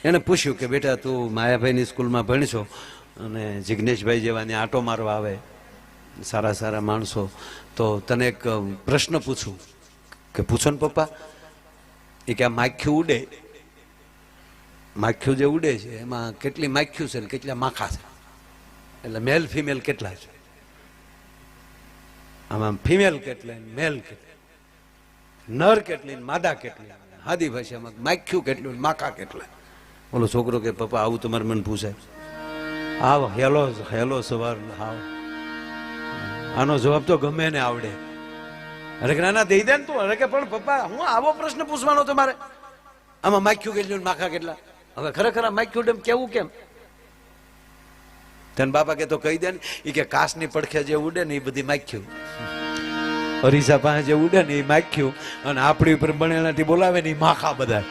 એને પૂછ્યું કે બેટા તું માયાભાઈની સ્કૂલમાં ભણશો અને જિગ્નેશભાઈ જેવાની આંટો મારવા આવે સારા સારા માણસો, તો તને એક પ્રશ્ન પૂછું. કે પૂછો ને પપ્પા. એ કે આ માખ્યું ઉડે, માખ્યું જે ઉડે છે એમાં કેટલી માખ્યું છે ને કેટલા માખા છે, એટલે મેલ ફિમેલ કેટલા છે? આમાં ફિમેલ કેટલા મેલ કેટલા, નર કેટલી માદા કેટલી, હાદી ભાષામાં માખ્યું કેટલું માખા કેટલા. બોલો છોકરો કે પપ્પા આવું તમારે મને પૂછાય? આવ હેલો હેલો સવાર હાવ, આનો જવાબ તો ગમે ને આવડે. અરે કે ના દઈ દે ને તું. અરે કે પણ પપ્પા હું આવો પ્રશ્ન પૂછવાનો તમારે? આમાં માખ્યું કેટલું માખા કેટલા? હવે ખરેખર આ માખ્યું ડેમ કેવું કેમ? તને બાપા કે તો કહી દે ને. એ કે કાસની પડખે જે ઉડે ને એ બધી માખ્યું, અરીસા પાસે જે ઉડે ને એ માખ્યું, અને આપણી ઉપર બનેલાથી બોલાવે ને એ માખા બધા.